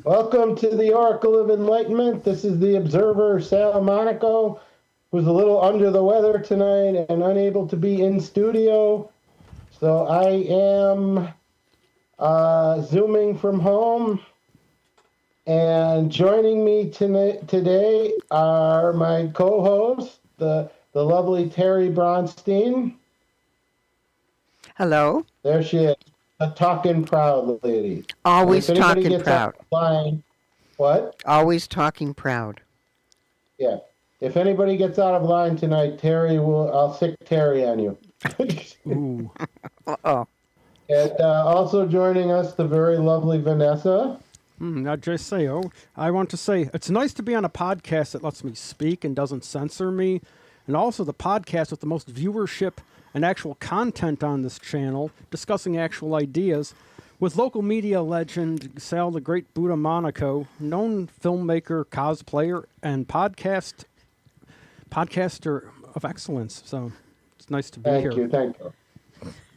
Welcome to the Oracle of Enlightenment. This is the observer, Sal Monaco, who's a little under the weather tonight and unable to be in studio. So I am Zooming from home. And joining me today are my co-hosts, the lovely Terry Bronstein. Hello. There she is, a talking proud lady. Always talking proud. What? Always talking proud. Yeah. If anybody gets out of line tonight, I'll sick Terry on you. Ooh. Uh-oh. And also joining us, the very lovely Venessa. Now, J.C.O., I want to say it's nice to be on a podcast that lets me speak and doesn't censor me, and also the podcast with the most viewership and actual content on this channel, discussing actual ideas, with local media legend Sal the Great Buddha Monaco, known filmmaker, cosplayer, and podcaster of excellence. So it's nice to be here. Thank you.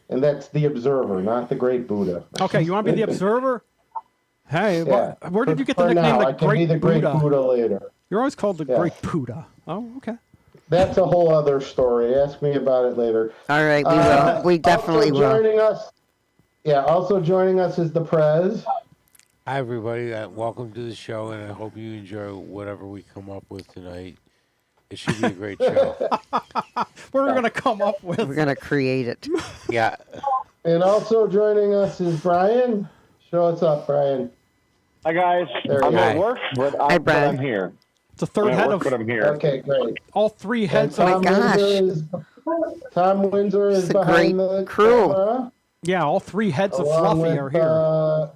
And that's the Observer, not the Great Buddha. Okay, you want to be the Observer? Hey, Yeah. Where did you get the nickname now, the Great Buddha? Later. You're always called the Great Buddha. Oh, okay. That's a whole other story. Ask me about it later. All right, we will. We definitely will. Also joining us is the Prez. Hi, everybody. Welcome to the show, and I hope you enjoy whatever we come up with tonight. It should be a great show. What are we going to come up with? We're going to create it. Yeah. And also joining us is Brian. Show us up, Brian. Hi, guys. I'm at work, but I'm here. It's a third head of... But I'm here. Okay, great. All three heads Oh, of... my gosh. Tom Windsor is behind the crew. Camera, Yeah, all three heads of along Fluffy with, are here.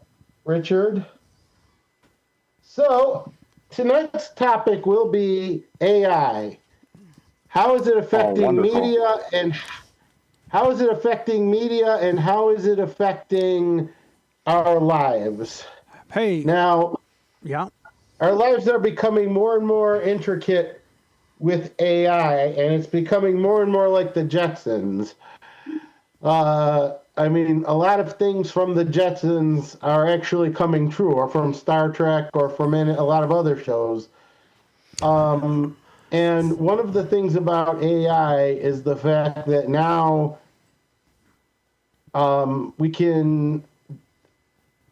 Richard. So, tonight's topic will be AI. How is it affecting media, and how is it affecting our lives? Hey. Now, Yeah. our lives are becoming more and more intricate with AI, and it's becoming more and more like the Jetsons. I mean, a lot of things from the Jetsons are actually coming true, or from Star Trek, or from a lot of other shows. And one of the things about AI is the fact that now we can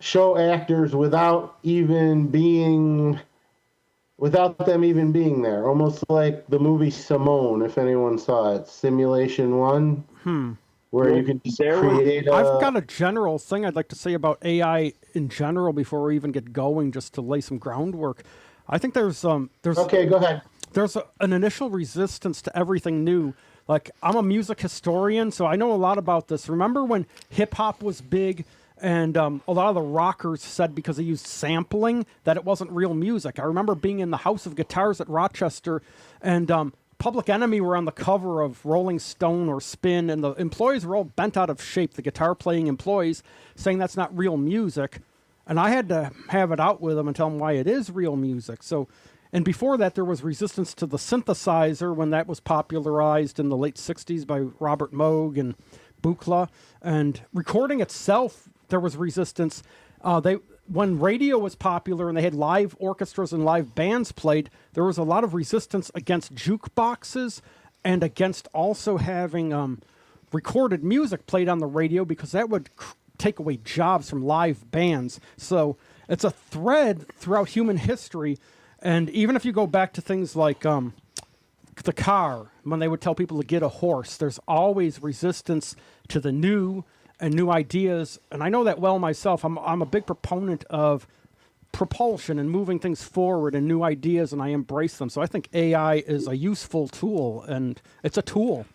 show actors without them even being there. Almost like the movie Simone, if anyone saw it, Simulation 1. Where you can just create I've got a general thing I'd like to say about AI in general before we even get going, just to lay some groundwork. I think there's Okay, go ahead. There's an initial resistance to everything new. Like, I'm a music historian, so I know a lot about this. Remember when hip-hop was big and a lot of the rockers said because they used sampling that it wasn't real music? I remember being in the House of Guitars at Rochester, and Public Enemy were on the cover of Rolling Stone or Spin, and the employees were all bent out of shape, the guitar-playing employees, saying that's not real music. And I had to have it out with them and tell them why it is real music. So, and before that, there was resistance to the synthesizer when that was popularized in the late 60s by Robert Moog and Buchla. And recording itself, there was resistance. When radio was popular and they had live orchestras and live bands played, there was a lot of resistance against jukeboxes and against also having recorded music played on the radio, because that would take away jobs from live bands. So it's a thread throughout human history. And even if you go back to things like the car, when they would tell people to get a horse, there's always resistance to the new and new ideas. And I know that well myself. I'm a big proponent of propulsion and moving things forward and new ideas, and I embrace them. So I think AI is a useful tool, and it's a tool.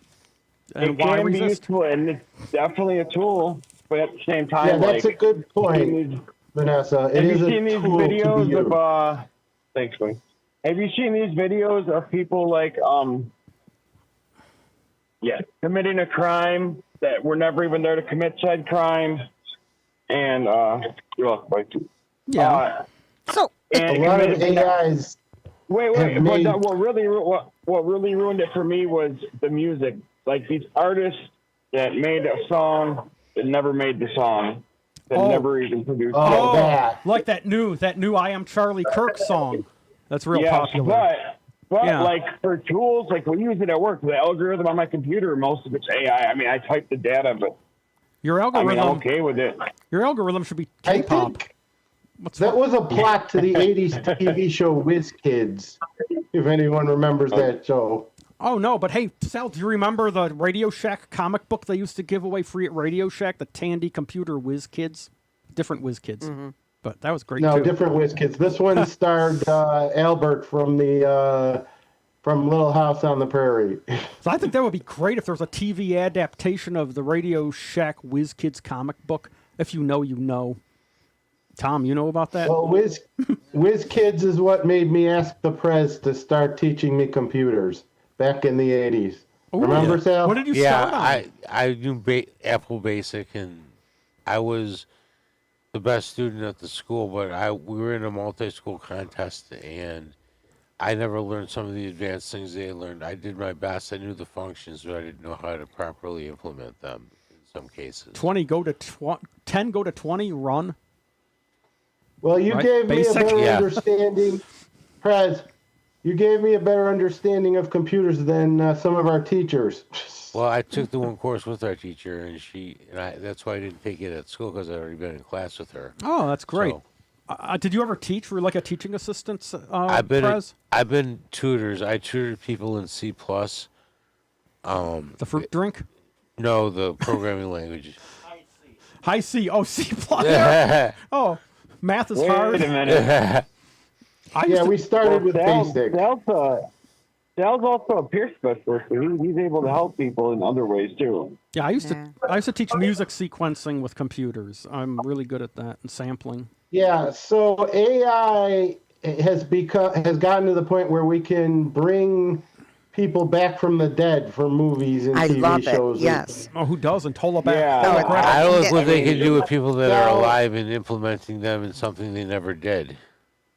And it can be useful, and it's definitely a tool, but at the same time, yeah, that's a good point, Vanessa. Have you seen these videos of thanks, Wayne. Have you seen these videos of people like committing a crime that were never even there to commit said crime? And you're welcome. Yeah. So a lot of AIs. Wait. But what really ruined it for me was the music. Like these artists that made a song that never made the song. that never even produced. Oh, that. like that new I Am Charlie Kirk song. That's real Yes, popular. but Yeah. like for tools, like we use it at work. The algorithm on my computer, most of it's AI. I mean, I type the data, but Your I algorithm, mean, I'm okay with it. your algorithm should be I K-pop. think that was a plot to the 80s TV show Whiz Kids, if anyone remembers that show. Oh no, but hey, Sal, do you remember the Radio Shack comic book they used to give away free at Radio Shack? The Tandy Computer Whiz Kids, different Whiz Kids, but that was great No, too. different Whiz Kids. This one starred Albert from the from Little House on the Prairie. So I think that would be great if there was a TV adaptation of the Radio Shack Whiz Kids comic book. If you know, you know. Tom, you know about that? Well, Whiz Kids is what made me ask the prez to start teaching me computers back in the 80s. Ooh, Remember, yeah. Sal? What did you Yeah, start on? I knew Apple Basic, and I was the best student at the school, but we were in a multi-school contest, and I never learned some of the advanced things they learned. I did my best. I knew the functions, but I didn't know how to properly implement them in some cases. 20 go to 10 go to 20 run. Well, you Right, gave me a basic? better Yeah. understanding, Prez. You gave me a better understanding of computers than some of our teachers. Well, I took the one course with our teacher, and that's why I didn't take it at school, because I'd already been in class with her. Oh, that's great. So, Did you ever teach? Were you like a teaching assistant, I've Prez? been tutors. I tutored people in C+. The fruit drink? No, the programming language. High C. Oh, C plus. Oh, math is Wait hard. a minute. I used Yeah, to- we started with Sal's, basic. Sal's also a peer specialist, so he's able to help people in other ways too. yeah, I used to teach music sequencing with computers. I'm really good at that and sampling. Yeah, so AI has gotten to the point where we can bring people back from the dead for movies and I TV love shows. it. Yes. Oh, who doesn't? Holoback. Yeah. No, holographic. I don't know what they I can mean, do with people that are Well- alive and implementing them in something they never did.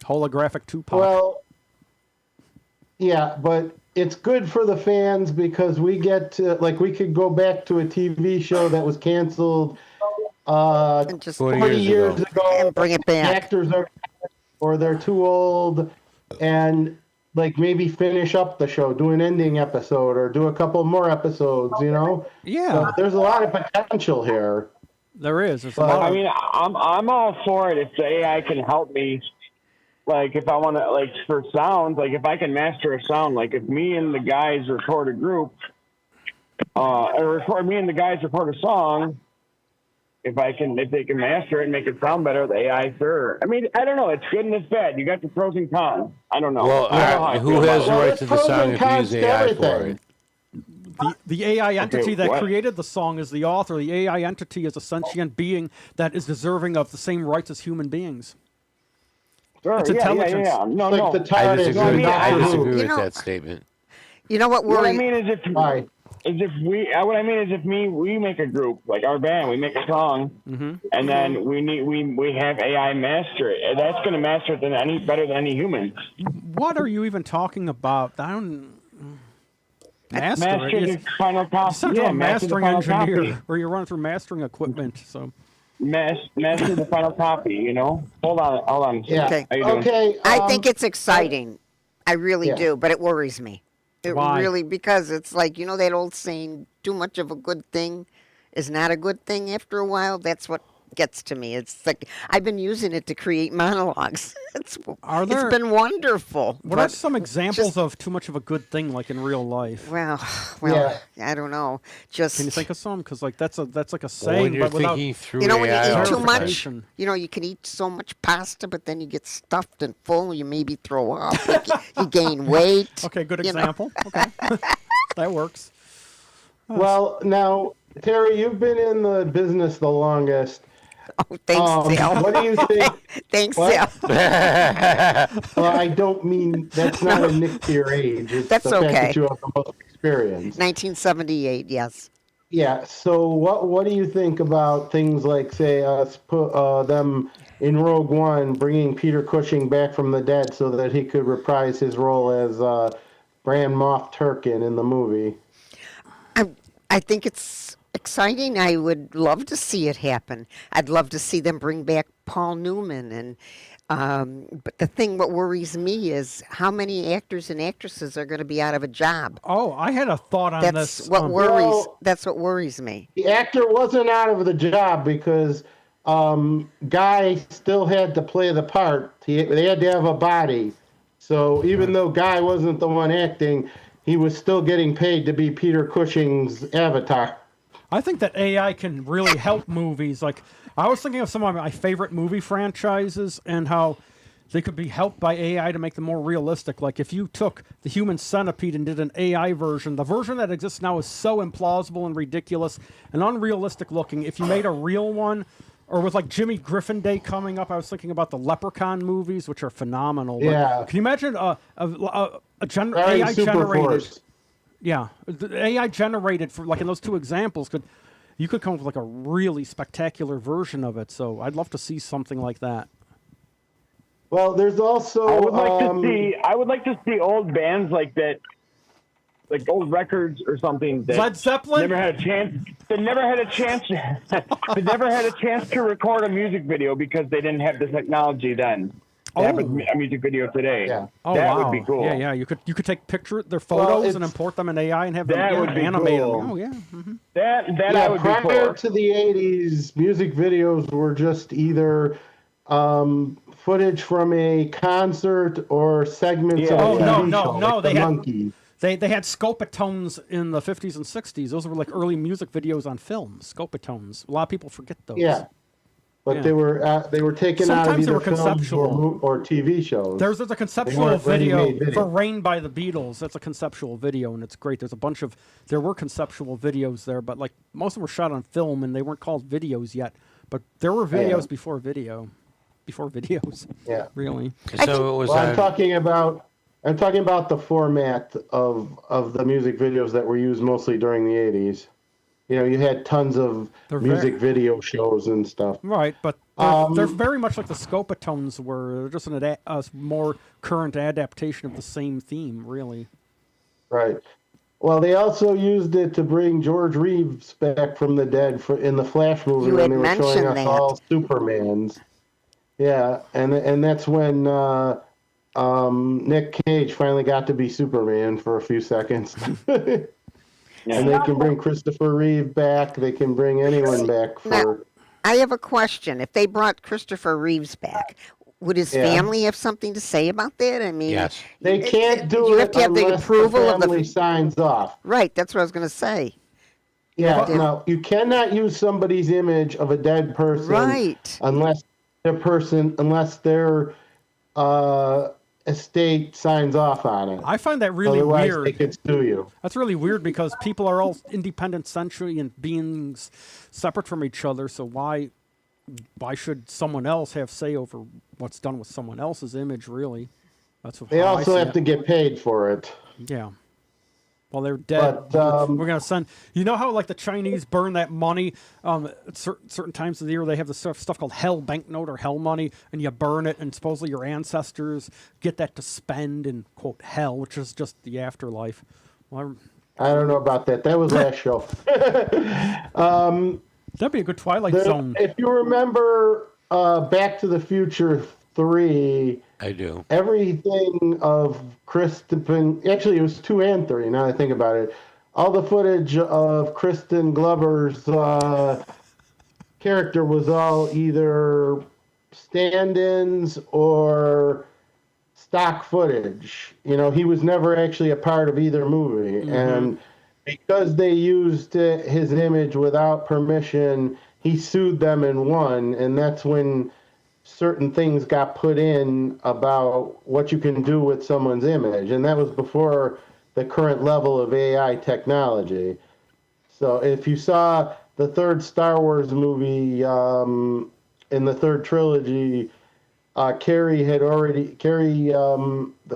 Holographic Tupac. Well, yeah, but it's good for the fans because we get to, like, we could go back to a TV show that was canceled And just 40 40 years years ago. ago. and bring it The back. actors are, or they're too old, and like maybe finish up the show, do an ending episode, or do a couple more episodes. You know, Yeah, so there's a lot of potential here. there is. There's a Well, lot I of, mean, I'm all for it if the AI can help me. Like if I want to, like for sounds, like if I can master a sound, like if me and the guys record a group, me and the guys record a song. If they can master it and make it sound better, the AI, sure. I mean, I don't know. It's good and it's bad. You got the pros and cons. I don't know. Well, I don't know how I who feel has about the it. right there's to the pros song and if you cons use to AI for everything. it? the AI entity that what? created the song is the author. The AI entity is a sentient being that is deserving of the same rights as human beings. Sure, It's yeah. intelligence. No, Like no. the TARDIS I in mean, I Doctor Who. disagree You with know- that statement. You know what What I worries? mean is Why? what I mean is if we make a group like our band, we make a song, and then we have AI master it. And that's going to master it better than any human. What are you even talking about? I don't. Master Master it. the It's- final You copy. sound Yeah, like a master the mastering final engineer, copy. or you're running through mastering equipment. So Master the final copy. You know. Hold on. Yeah. Okay. How you doing? Okay. I think it's exciting. I really Yeah. do, but it worries me. It Why? really, because it's like, you know that old saying, too much of a good thing is not a good thing after a while? That's what gets to me. It's like, I've been using it to create monologues. It's there- been wonderful. what are but some examples just- of too much of a good thing, like in real life? Well, I don't know. Just, Can you think of some? Because like that's like a Well, saying, when you're but without thinking through you know, when you AI eat too much, verification. you know, you can eat so much pasta, but then you get stuffed and full, you maybe throw up, you gain weight. Okay, good you know. example. Okay, that works. Well, now, Terry, you've been in the business the longest. Oh, thanks, Sal. What do you think? Thanks, What? Sal. Well, I don't mean that's not a nick to your age. It's That's the fact okay. that you have the most experience. 1978, yes. Yeah. So, what do you think about things like, say, us put them in Rogue One, bringing Peter Cushing back from the dead so that he could reprise his role as Grand Moff Tarkin in the movie? I think it's exciting. I would love to see it happen. I'd love to see them bring back Paul Newman and. But the thing what worries me is how many actors and actresses are going to be out of a job. Oh, I had a thought on That's this. what worries. Well- That's what worries me. The actor wasn't out of the job because Guy still had to play the part. They had to have a body. So even though Guy wasn't the one acting, he was still getting paid to be Peter Cushing's avatar. I think that AI can really help movies. Like, I was thinking of some of my favorite movie franchises and how they could be helped by AI to make them more realistic. Like, if you took the Human Centipede and did an AI version, the version that exists now is so implausible and ridiculous and unrealistic looking. If you made a real one, or with like Jimmy Griffin Day coming up, I was thinking about the Leprechaun movies, which are phenomenal. But Yeah. can you imagine AI Super generated? Force. Yeah, the AI generated for like in those two examples you could come up with like a really spectacular version of it. So I'd love to see something like that. Well, there's also I would like to see old bands like that, like old records or something that Led Zeppelin? never had a chance. They never had a chance. They never had a chance to record a music video because they didn't have the technology then. They have a music video today. Yeah. Oh that wow! would be cool. Yeah, you could take their photos and it's- import them in AI and have them That would be animate cool. them. Oh yeah. That Yeah, I would be prior for. to the 80s, music videos were just either footage from a concert or segments Yeah. of a Oh, TV no, show, no, like they the had- Monkees. They had scopatones in the 50s and 60s. Those were like early music videos on film. Scopatones. A lot of people forget those. Yeah, but Yeah. they were taken out of Sometimes they either were films conceptual. or TV shows. There's a conceptual weren't video ready-made for videos. Rain by the Beatles. That's a conceptual video, and it's great. There were conceptual videos there, but like most of them were shot on film, and they weren't called videos yet. But there were videos Yeah. before videos. Yeah. Really. So it was Well, I'm on. talking about the format of the music videos that were used mostly during the 80s. You know, you had tons of They're music video shows and stuff. Right, but they're very much like the Scopatones were. They're just a more current adaptation of the same theme, really. Right. Well, they also used it to bring George Reeves back from the dead in the Flash movie You when had they were showing mentioned us that. all Supermans. Yeah, and that's when Nick Cage finally got to be Superman for a few seconds. And they can bring Christopher Reeve back. They can bring anyone back for. Now, I have a question. If they brought Christopher Reeves back, would his Yeah. family have something to say about that? I mean, Yes. They can't do you it have to have the unless approval the of the family signs off. Right, that's what I was going to say. Yeah, Yeah. no, you cannot use somebody's image of a dead person Right. unless their estate signs off on it. I find that really Otherwise, weird. they could sue you. That's really weird because people are all independent sentient beings separate from each other. So why should someone else have say over what's done with someone else's image? Really, that's what They how I also see have it. to get paid for it. Yeah. Well, they're dead. But, We're gonna send. You know how like the Chinese burn that money? At certain times of the year, they have this stuff called hell banknote or hell money, and you burn it, and supposedly your ancestors get that to spend in quote hell, which is just the afterlife. Well, I don't know about that. That was last show. that'd be a good Twilight Zone. If you remember Back to the Future 3, I do. everything of Kristen, actually it was 2 and 3 now that I think about it, all the footage of Kristen Glover's character was all either stand-ins or stock footage. You know, he was never actually a part of either movie. And because they used his image without permission, he sued them and won. And that's when certain things got put in about what you can do with someone's image. And that was before the current level of AI technology. So if you saw the third Star Wars movie in the third trilogy, Carrie, the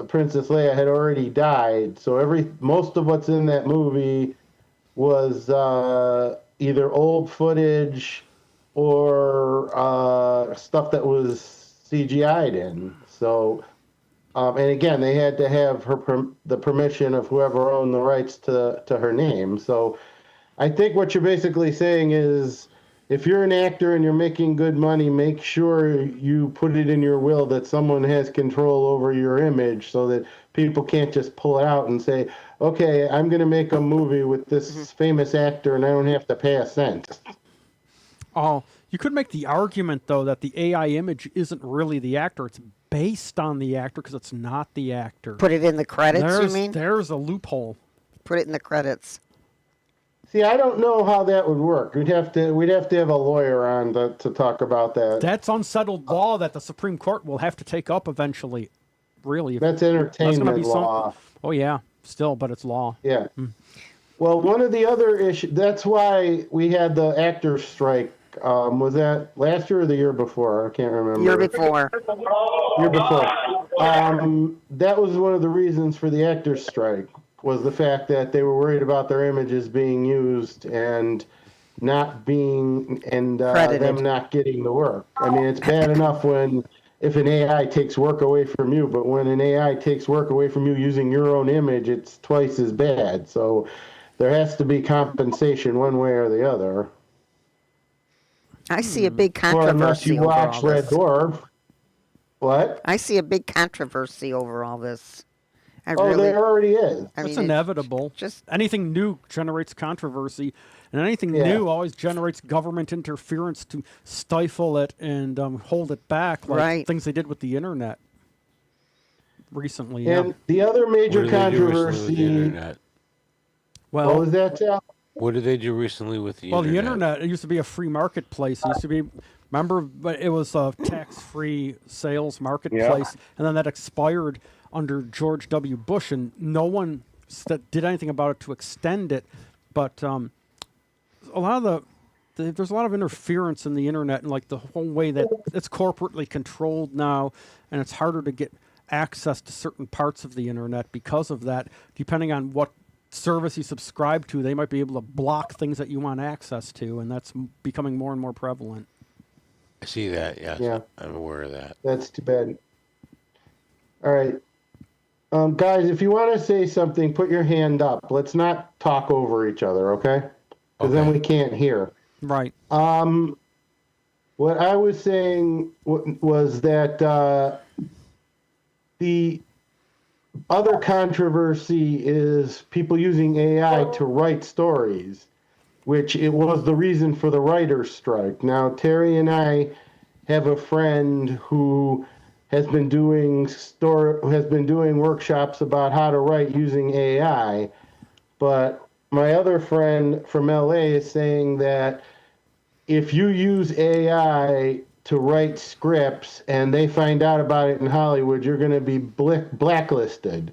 Princess Leia, had already died. So most of what's in that movie was either old footage or stuff that was CGI'd in. So, and again, they had to have the permission of whoever owned the rights to her name. So, I think what you're basically saying is, if you're an actor and you're making good money, make sure you put it in your will that someone has control over your image so that people can't just pull it out and say, okay, I'm going to make a movie with this famous actor and I don't have to pay a cent. Oh, you could make the argument, though, that the AI image isn't really the actor. It's based on the actor because it's not the actor. Put it in the credits, you mean? There's a loophole. Put it in the credits. See, I don't know how that would work. We'd have to have a lawyer on to talk about that. That's unsettled law that the Supreme Court will have to take up eventually. Really. That's gonna entertainment be law. Oh, yeah. Still, but it's law. Yeah. Well, one of the other issues, that's why we had the actors strike. Was that last year or the year before? I can't remember. Year before. Year before. That was one of the reasons for the actors strike, was the fact that they were worried about their images being used and not being, and them not getting the work. I mean, it's bad enough if an AI takes work away from you, but when an AI takes work away from you using your own image, it's twice as bad. So there has to be compensation one way or the other. I see a big Or unless controversy you over watch all Red this. Dwarf. What? I see a big controversy over all this. There already is. I It's mean, inevitable. just Anything new generates controversy, and anything Yeah. new always generates government interference to stifle it and hold it back, like Right. things they did with the internet recently. And the other major What did they do recently with the controversy. internet? Well, What was that, Sal? What did they do recently with the well, internet? the internet, it used to be a free marketplace. It used to be, remember, but it was a tax-free sales marketplace, and then that expired under George W. Bush, and no one did anything about it to extend it. But a lot of there's a lot of interference in the internet, and like the whole way that it's corporately controlled now, and it's harder to get access to certain parts of the internet because of that. Depending on what service you subscribe to, they might be able to block things that you want access to, and that's becoming more and more prevalent. I see that, yes. Yeah. I'm aware of that. That's too bad. All right. Guys, if you want to say something, put your hand up. Let's not talk over each other, okay? Because then Okay. we can't hear. Right. What I was saying was that the other controversy is people using AI to write stories, which it was the reason for the writer's strike. Now, Terry and I have a friend who has been doing workshops about how to write using AI, but my other friend from LA is saying that if you use AI to write scripts and they find out about it in Hollywood, you're going to be blacklisted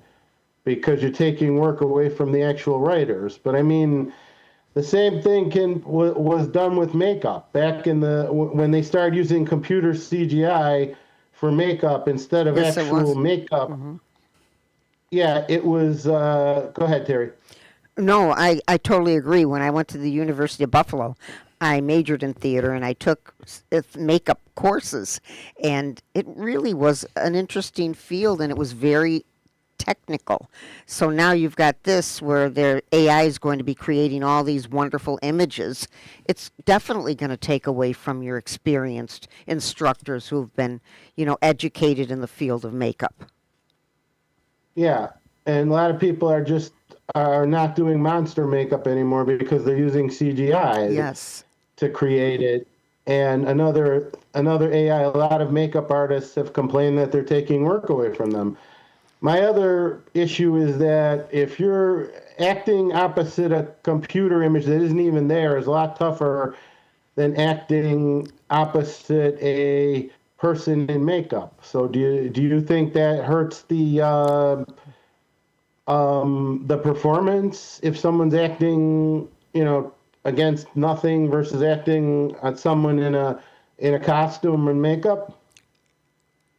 because you're taking work away from the actual writers. But I mean, the same thing was done with makeup back in when they started using computer CGI for makeup instead of Yes, it actual was. makeup. Yeah, it was. Go ahead, Terry. No, I totally agree. When I went to the University of Buffalo, I majored in theater and I took makeup courses. And it really was an interesting field and it was very technical. So now you've got this where their AI is going to be creating all these wonderful images. It's definitely going to take away from your experienced instructors who've been, educated in the field of makeup. Yeah, and a lot of people are not doing monster makeup anymore because they're using CGI Yes. to create it. And another AI, a lot of makeup artists have complained that they're taking work away from them. My other issue is that if you're acting opposite a computer image that isn't even there, is a lot tougher than acting opposite a person in makeup. So do you think that hurts the performance if someone's acting, against nothing versus acting on someone in a costume and makeup?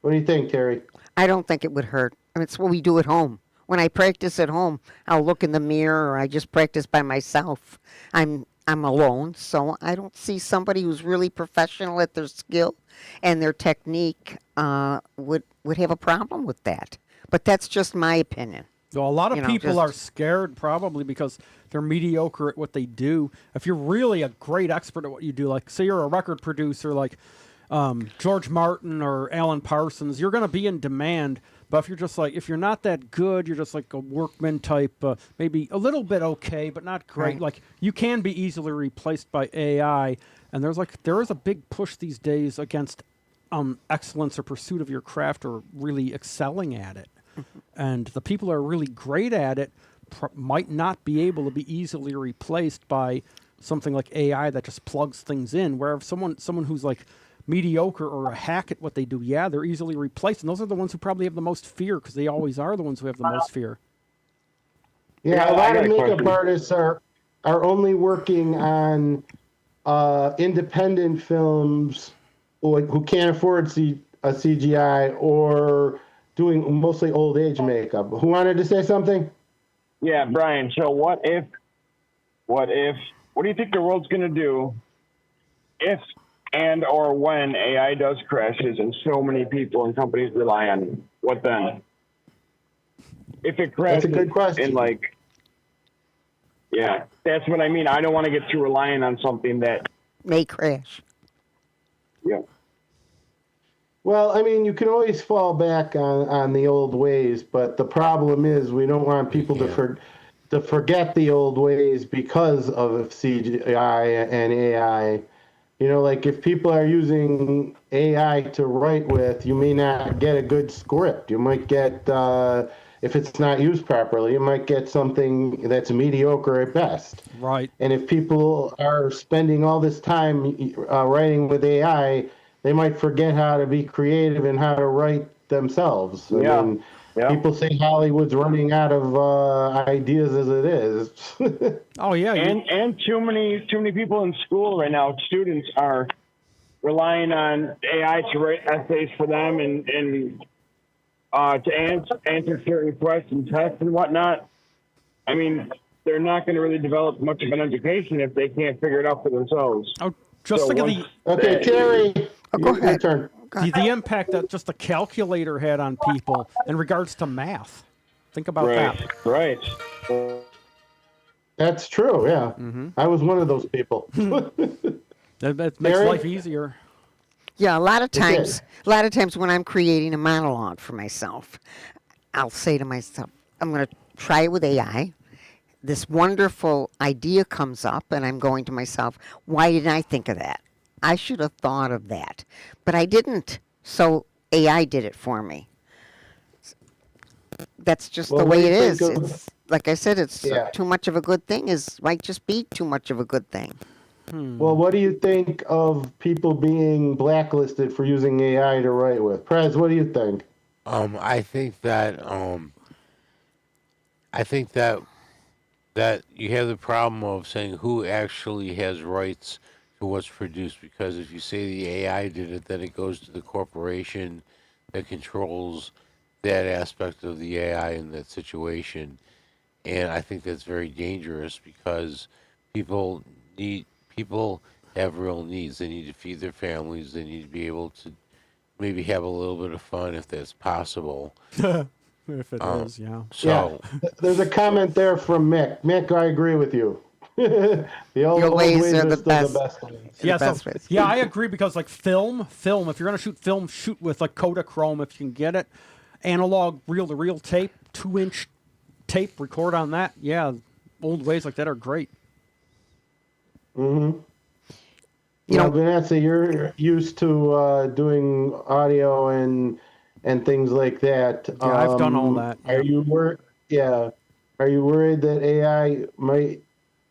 What do you think, Terry? I don't think it would hurt. I mean, it's what we do at home. When I practice at home, I'll look in the mirror or I just practice by myself. I'm alone, so I don't see somebody who's really professional at their skill and their technique would have a problem with that. But that's just my opinion. So a lot of You know, people just- are scared probably because they're mediocre at what they do. If you're really a great expert at what you do, like say you're a record producer like George Martin or Alan Parsons, you're going to be in demand. But if you're just like, if you're not that good, you're just like a workman type, maybe a little bit okay, but not great. Right. Like you can be easily replaced by AI. And there is a big push these days against excellence or pursuit of your craft or really excelling at it. And the people that are really great at it might not be able to be easily replaced by something like AI that just plugs things in. Where if someone who's like mediocre or a hack at what they do, yeah, they're easily replaced. And those are the ones who probably have the most fear because they always are the ones who have the most fear. Yeah, Yeah, a I lot got of a makeup question. artists are only working on independent films, like who can't afford a CGI or doing mostly old age makeup. Who wanted to say something? Yeah, Brian. So what do you think the world's going to do if and or when AI does crashes and so many people and companies rely on it? What then? If it crashes, That's a good question. and like, yeah, that's what I mean. I don't want to get too reliant on something that, may crash. yeah. Well, I mean, you can always fall back on the old ways, but the problem is we don't want people to forget the old ways because of CGI and AI. You know, like if people are using AI to write with, you may not get a good script. You might get, if it's not used properly, you might get something that's mediocre at best. Right. And if people are spending all this time writing with AI, they might forget how to be creative and how to write themselves. I Yeah. mean, Yeah. people say Hollywood's running out of ideas as it is. Oh, yeah. And too many people in school right now, students are relying on AI to write essays for them and to answer certain questions, tests and whatnot. I mean, they're not going to really develop much of an education if they can't figure it out for themselves. Oh, just So think of once- Okay, Terry, go your ahead. turn. the impact that just the calculator had on people in regards to math. Think about Right, that. right. That's true, yeah. I was one of those people. That makes Terry? life easier. Yeah, a lot of is. times when I'm creating a monologue for myself, I'll say to myself, I'm going to try it with AI. This wonderful idea comes up, and I'm going to myself, why didn't I think of that? I should have thought of that, but I didn't. So AI did it for me. That's just Well, the what way do it you is. think of- It's like I said, it's Yeah. too much of a good thing might just be too much of a good thing. Well, what do you think of people being blacklisted for using AI to write with? Prez, what do you think? I think that that you have the problem of saying who actually has rights to what's produced, because if you say the AI did it, then it goes to the corporation that controls that aspect of the AI in that situation. And I think that's very dangerous because people people have real needs. They need to feed their families. They need to be able to maybe have a little bit of fun if that's possible. If it is, yeah. So There's a comment there from Mick. Mick, I agree with you. The old ways are the still best. the best ones. Yeah, best so, ways. yeah, I agree because like film, if you're gonna shoot film, shoot with like Kodachrome if you can get it. Analog reel-to-reel tape, 2-inch tape, record on that. Yeah, old ways like that are great. Mm-hmm. You Now, know- Vanessa, you're used to doing audio and things like that. Yeah, I've done all that, yeah. Are you Are you worried that AI might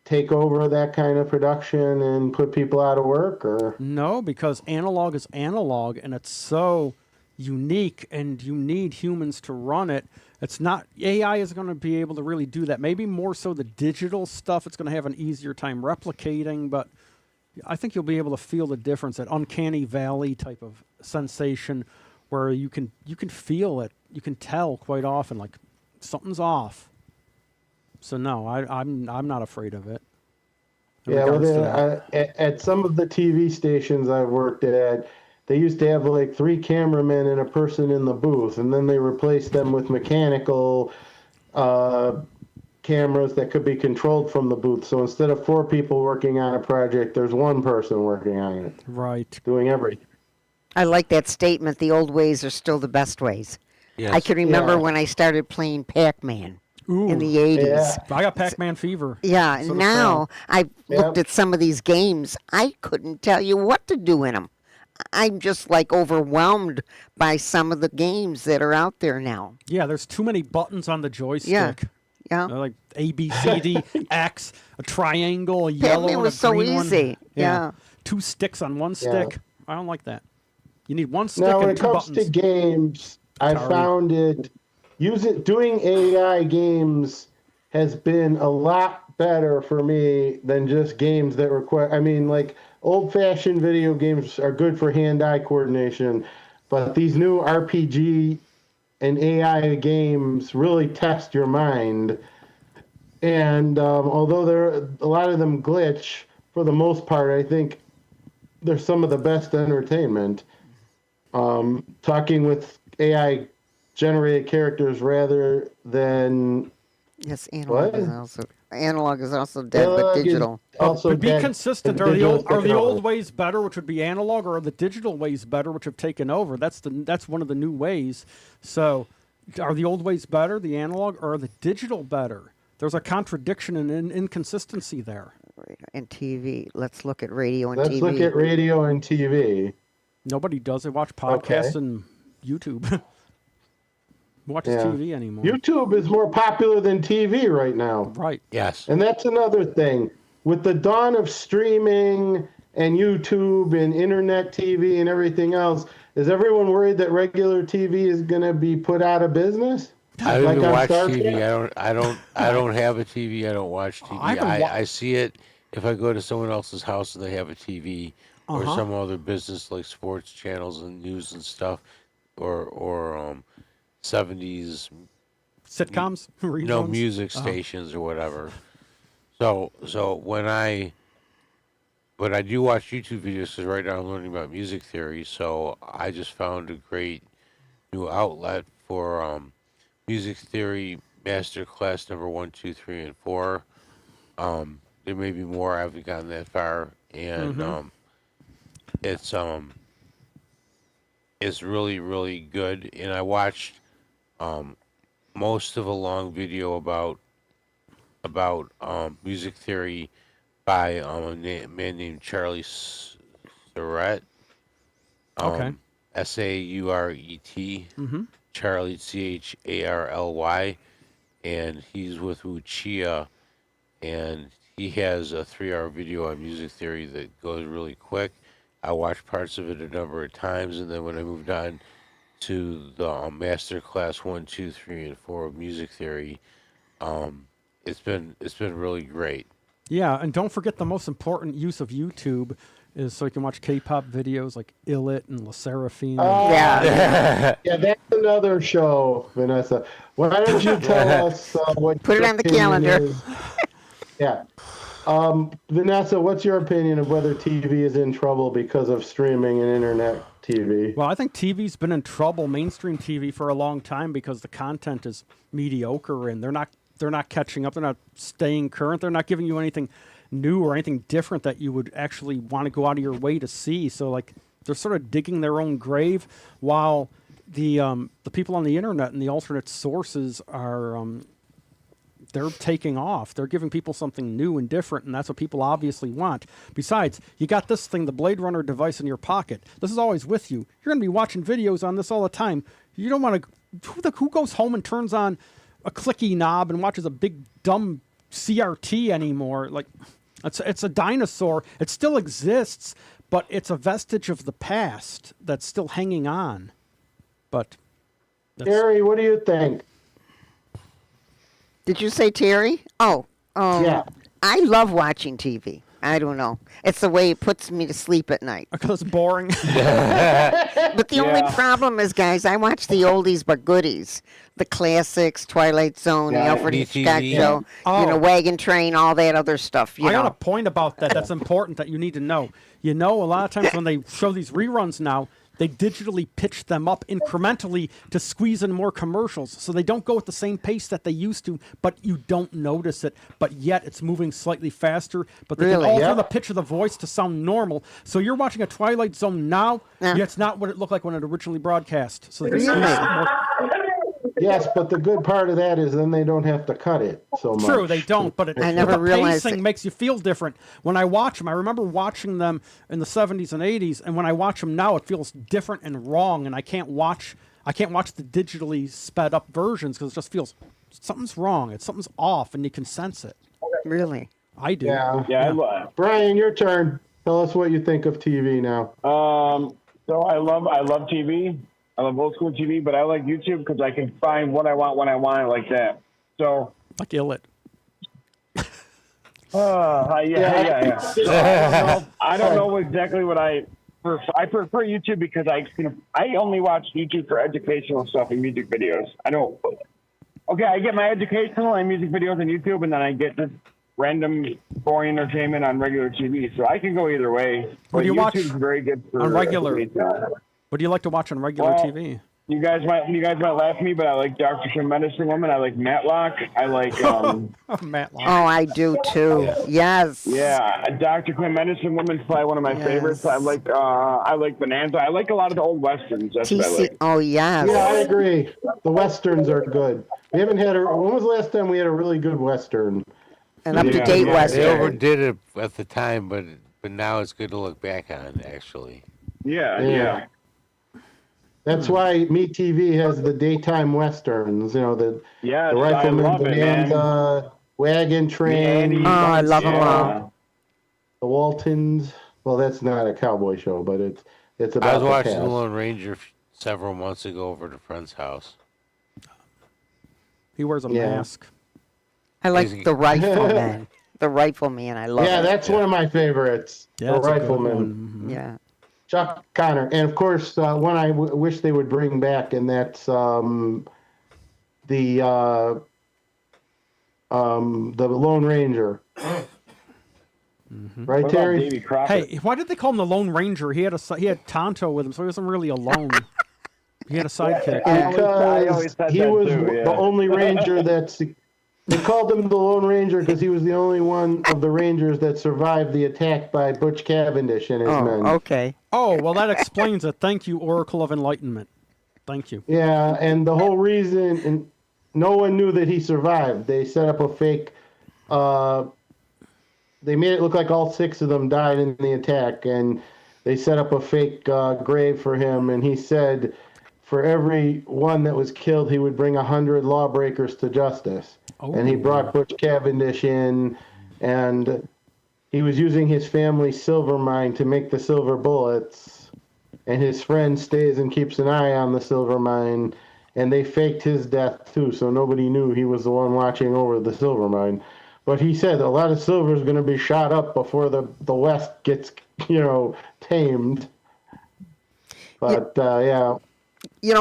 take over that kind of production and put people out of work, or? No, because analog is analog and it's so unique and you need humans to run it. It's not, AI is going to be able to really do that. Maybe more so the digital stuff, it's going to have an easier time replicating, but I think you'll be able to feel the difference, that uncanny valley type of sensation where you can feel it. You can tell quite often like something's off. So no, I'm not afraid of it. in Yeah, regards to that. at some of the TV stations I worked at, they used to have like 3 cameramen and a person in the booth, and then they replaced them with mechanical cameras that could be controlled from the booth. So instead of 4 people working on a project, there's 1 person working on it, Right. doing everything. I like that statement. The old ways are still the best ways. Yes. I can remember Yeah. when I started playing Pac-Man Ooh. in the 80s. Yeah. I got Pac-Man fever. Yeah, So and does now I've looked Yep. at some of these games. I couldn't tell you what to do in them. I'm just like overwhelmed by some of the games that are out there now. Yeah, there's too many buttons on the joystick. Yeah. Like A, B, C, D, X, a triangle, a yellow, Pac-Man and was a so green one. easy. Yeah. 2 sticks on one Yeah. stick. I don't like that. You need 1 stick Now, when and it 2 comes buttons. to games, I Atari. found it doing AI games has been a lot better for me than just games that require. I mean, like old-fashioned video games are good for hand-eye coordination, but these new RPG and AI games really test your mind. And although a lot of them glitch, for the most part, I think they're some of the best entertainment. Talking with AI generated characters rather than Yes, analog is What? also dead, but Analog is digital. also But be dead, consistent. and Are the digital's old are the taken old over. ways better, which would be analog, or are the digital ways better, which have taken over? That's one of the new ways. So, are the old ways better, the analog, or are the digital better? There's a contradiction and inconsistency there. And TV. Let's look at radio and Let's TV. look at radio and TV. Nobody does. They watch podcasts Okay. and YouTube. Who watches Yeah. TV anymore? YouTube is more popular than TV right now. Right. Yes. And that's another thing. With the dawn of streaming and YouTube and internet TV and everything else, is everyone worried that regular TV is going to be put out of business? I don't Like even on watch Star TV. Trek? I don't have a TV. I don't watch TV. I haven't wa- I see it if I go to someone else's house and they have a TV or Uh-huh. some other business like sports channels and news and stuff, or 70s Sitcoms. Reruns? music stations or whatever. So but I do watch YouTube videos because right now I'm learning about music theory. So I just found a great new outlet for music theory master class number 1, 2, 3, and 4. There may be more. I haven't gotten that far, and it's really really good. And I watched most of a long video about music theory by a man named Charlie Surret. Okay. Sauret. Charlie Charly, and he's with Uchia, and he has a 3-hour video on music theory that goes really quick. I watched parts of it a number of times, and then when I moved on to the master class 1, 2, 3, and 4 of music theory, it's been really great. Yeah, and don't forget the most important use of YouTube is so you can watch K-pop videos like Illit and La Seraphim. Yeah. Yeah, that's another show, Vanessa. Why don't you tell us what Put it your on the opinion calendar. is? Yeah. Vanessa, what's your opinion of whether TV is in trouble because of streaming and internet TV? Well, I think TV's been in trouble, mainstream TV, for a long time because the content is mediocre and they're not catching up. They're not staying current. They're not giving you anything new or anything different that you would actually want to go out of your way to see. So, like, they're sort of digging their own grave, while the people on the internet and the alternate sources are they're taking off. They're giving people something new and different, and that's what people obviously want. Besides, you got this thing, the Blade Runner device in your pocket. This is always with you. You're going to be watching videos on this all the time. You don't want to... Who goes home and turns on a clicky knob and watches a big, dumb CRT anymore? Like, it's a dinosaur. It still exists, but it's a vestige of the past that's still hanging on. But... Gary, what do you think? Did you say Terry? Oh, Yeah. I love watching TV. I don't know. It's the way it puts me to sleep at night. Because it's boring. But the only Yeah. problem is, guys, I watch the oldies but goodies. The classics, Twilight Zone, the Yeah, Alfred Hitchcock BTV. Show, Oh. Wagon Train, all that other stuff, you I got a know. point about that that's important that you need to know. You know, a lot of times when they show these reruns now, they digitally pitch them up incrementally to squeeze in more commercials. So they don't go at the same pace that they used to, but you don't notice it. But yet it's moving slightly faster. But they Really? can alter Yep. the pitch of the voice to sound normal. So you're watching a Twilight Zone now, Yeah. yet it's not what it looked like when it originally broadcast. So they can Really? squeeze more. Yes, but the good part of that is then they don't have to cut it so much. True, they don't, but I never the realized pacing it. makes you feel different. When I watch them, I remember watching them in the 70s and 80s, and when I watch them now, it feels different and wrong, and I can't watch the digitally sped up versions because it just feels something's wrong, something's off, and you can sense it. Really? I do. Yeah. Brian, your turn. Tell us what you think of TV now. So I love TV. I love old school TV, but I like YouTube because I can find what I want when I want it like that. So, Like Illit. yeah. So I don't know exactly what I prefer. I prefer YouTube because I only watch YouTube for educational stuff and music videos. I don't. Okay, I get my educational and music videos on YouTube, and then I get just random boring entertainment on regular TV. So I can go either way. What do you watch YouTube's very good for on regular? education. What do you like to watch on regular TV? You guys might laugh at me, but I like Dr. Kim Medicine Woman. I like Matlock. I like Matt Long. Oh, I do too. Yes. yeah, Dr. Kim Medicine Woman's probably one of my favorites. I like Bonanza. I like a lot of the old westerns. That's what I TC. like. Oh, yes. Yeah, I agree. The westerns are good. We haven't had when was the last time we had a really good western? An up-to-date Yeah. Western. They overdid it at the time, but now it's good to look back on, actually. Yeah. That's why MeTV has the daytime westerns. You know, the Yes, I Rifleman love it, man. Bonanza, Wagon Train, Oh, I love them all. the Waltons. Well, that's not a cowboy show, but it's about I was the watching past. The Lone Ranger several months ago over at a friend's house. He wears a Yeah. mask. I like Easy. the Rifleman. The Rifleman. I love Yeah, it. that's one of my favorites. Yeah, the that's a good Rifleman. one. Yeah. Chuck Connor, and of course, one I wish they would bring back, and that's the Lone Ranger. Right, What about Terry? Davy Crockett? Hey, why did they call him the Lone Ranger? He had Tonto with him, so he wasn't really alone. He had a sidekick. I always Because said he that was too, yeah. the only ranger that's. They called him the Lone Ranger because he was the only one of the Rangers that survived the attack by Butch Cavendish and his men. Oh, okay. Oh, well, that explains it. Thank you, Oracle of Enlightenment. Thank you. Yeah, and the whole reason, and no one knew that he survived. They set up a fake. They made it look like all 6 of them died in the attack, and they set up a fake grave for him. And he said, for every one that was killed, he would bring 100 lawbreakers to justice. And he brought Butch Cavendish in, and he was using his family's silver mine to make the silver bullets. And his friend stays and keeps an eye on the silver mine, and they faked his death too, so nobody knew he was the one watching over the silver mine. But he said a lot of silver is going to be shot up before the West gets, tamed. But yeah.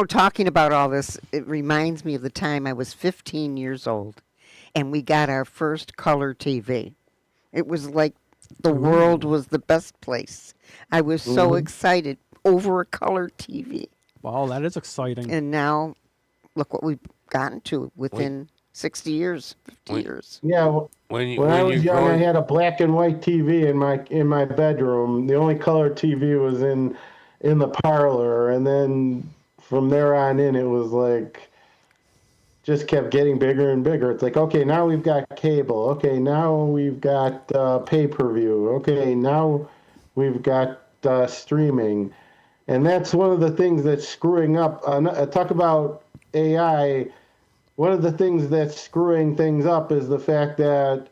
Talking about all this, it reminds me of the time I was 15 years old and we got our first color TV. It was like the world was the best place. I was so excited over a color TV. Wow, that is exciting. And now, look what we've gotten to within 60 years, 50 years. Yeah, When when I was you're young, I growing- had a black and white TV in my bedroom. The only color TV was in the parlor, and then from there on in, it was like just kept getting bigger and bigger. It's like, okay, now we've got cable. Okay, now we've got pay-per-view. Okay, now we've got streaming. And that's one of the things that's screwing up. Talk about AI. One of the things that's screwing things up is the fact that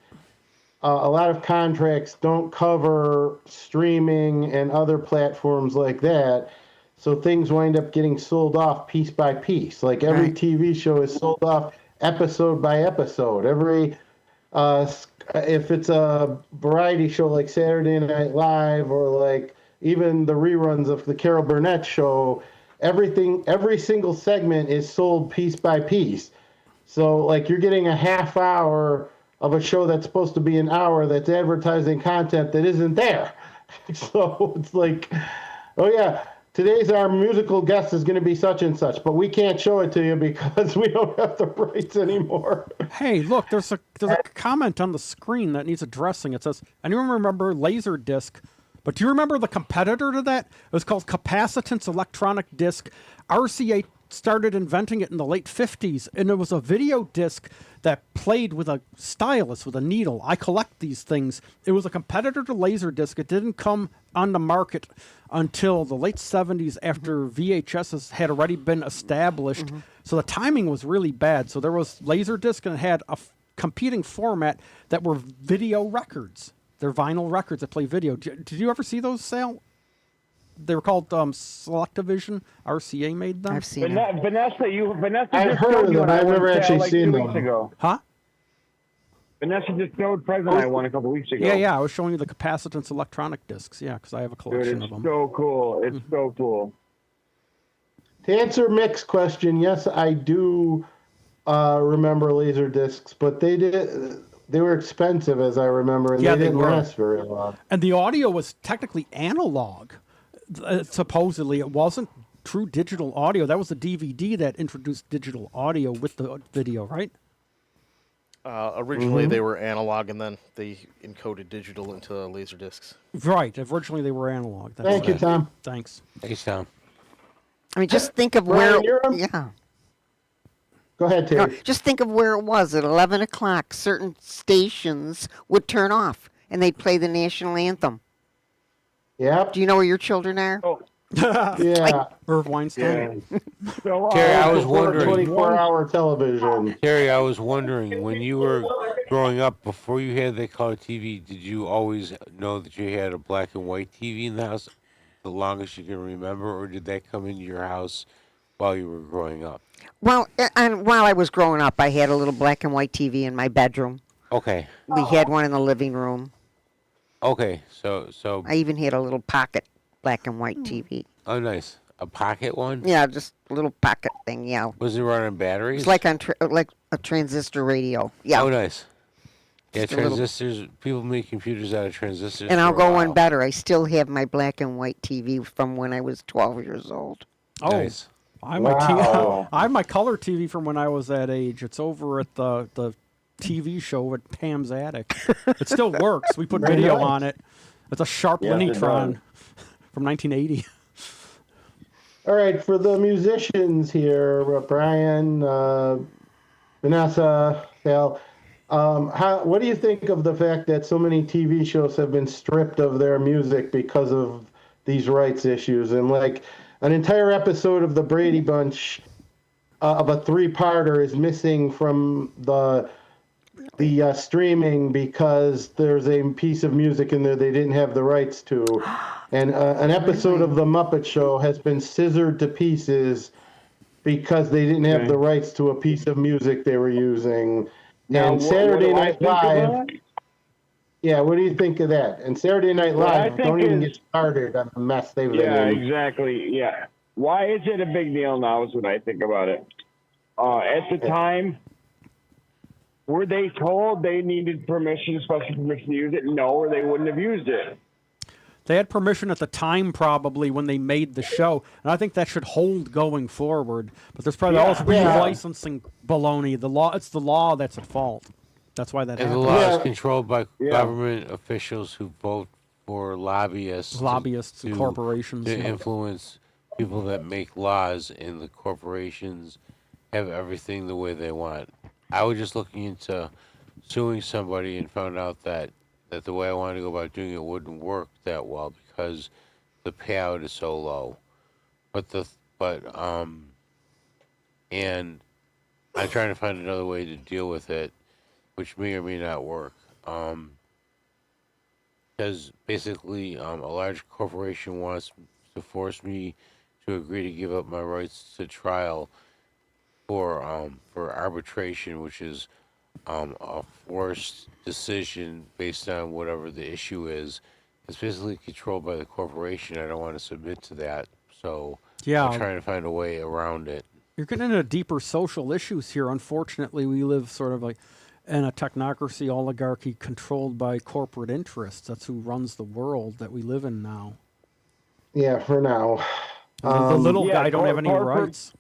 a lot of contracts don't cover streaming and other platforms like that. So things wind up getting sold off piece by piece. Like every Right. TV show is sold off episode by episode. Every if it's a variety show like Saturday Night Live or like even the reruns of the Carol Burnett show, every single segment is sold piece by piece. So like you're getting a half hour of a show that's supposed to be an hour that's advertising content that isn't there. So it's like, oh yeah, today's our musical guest is going to be such and such, but we can't show it to you because we don't have the rights anymore. Hey, look, there's a comment on the screen that needs addressing. It says, anyone remember Laserdisc? But do you remember the competitor to that? It was called capacitance electronic disc. RCA started inventing it in the late 50s, and it was a video disc that played with a stylus, with a needle. I collect these things. It was a competitor to Laserdisc. It didn't come on the market until the late 70s after VHS had already been established. So the timing was really bad. So there was Laserdisc, and it had a competing format that were video records. They're vinyl records that play video. Did you ever see those, Sal? They were called Selectivision. RCA made them. I've seen it. Vanessa I've just heard showed of you them. and I I've went never to actually like seen 2 them. weeks ago. Huh? Vanessa just showed Prez and I one a couple weeks ago. Yeah. I was showing you the capacitance electronic discs. Yeah, because I have a Dude, collection it's of them. so cool. It's so cool. To answer Mick's question, yes, I do remember laser discs, but they were expensive, as I remember, and Yeah, they they didn't were. last very long. And the audio was technically analog. Supposedly, it wasn't true digital audio. That was the DVD that introduced digital audio with the video, right? Originally, they were analog, and then they encoded digital into laser discs. Right. Originally, they were analog. That's Thank you, right. Tom. Thanks. Thanks, Tom. I mean, just think of Brian, where. you're on- Yeah. Go ahead, No, Terry. just think of where it was at 11 o'clock. Certain stations would turn off and they'd play the national anthem. Yep. Do you know where your children are? Oh, Yeah. Irv Weinstein. yeah. So, Terry, I was Before wondering. 24-hour television. Terry, I was wondering, when you were growing up, before you had that color TV, did you always know that you had a black and white TV in the house the longest you can remember, or did that come into your house while you were growing up? Well, and while I was growing up, I had a little black and white TV in my bedroom. Okay. We had one in the living room. Okay. So I even had a little pocket black and white TV. oh, nice. A pocket one? Yeah, just a little pocket thing. Yeah, Was it running batteries? it's like on like a transistor radio. Yeah, Oh, nice. Yeah, Just a little- transistors. People make computers out of transistors. and I'll for a go one while. better. I still have my black and white TV from when I was 12 years old. Oh, Nice. I have, Wow. I have my color TV from when I was that age. It's over at the TV show at Pam's Attic. It still works. We put Very video nice. on it. It's a Sharp Yes, it Linitron does. from 1980. All right, for the musicians here, Brian, Vanessa, Sal, what do you think of the fact that so many TV shows have been stripped of their music because of these rights issues? And like an entire episode of the Brady Bunch of a three-parter is missing from the streaming because there's a piece of music in there they didn't have the rights to. And an episode of The Muppet Show has been scissored to pieces because they didn't have the rights to a piece of music they were using. Now, And Saturday what do I Night think of Live, that? yeah, what do you think of that? And Saturday Night What I Live, think don't even is- get started on the mess they've Yeah, been in. exactly. Yeah. Why is it a big deal now is what I think about it. At the time, were they told they needed permission, special permission to use it? No, or they wouldn't have used it. They had permission at the time, probably, when they made the show, and I think that should hold going forward. But there's probably all this Yeah. relicensing baloney. It's the law that's at fault. That's why that And the happened. law Yeah. is controlled by Yeah. government officials who vote for lobbyists. Lobbyists and corporations, To yeah. influence people that make laws, and the corporations have everything the way they want. I was just looking into suing somebody and found out that the way I wanted to go about doing it wouldn't work that well because the payout is so low. And I'm trying to find another way to deal with it, which may or may not work. Because basically, a large corporation wants to force me to agree to give up my rights to trial for arbitration, which is a forced decision based on whatever the issue is. It's basically controlled by the corporation. I don't want to submit to that, so Yeah. I'm trying to find a way around it. You're getting into deeper social issues here. Unfortunately, we live sort of like in a technocracy oligarchy controlled by corporate interests. That's who runs the world that we live in now. Yeah, for now. The little Yeah, guy don't have any corporate- rights.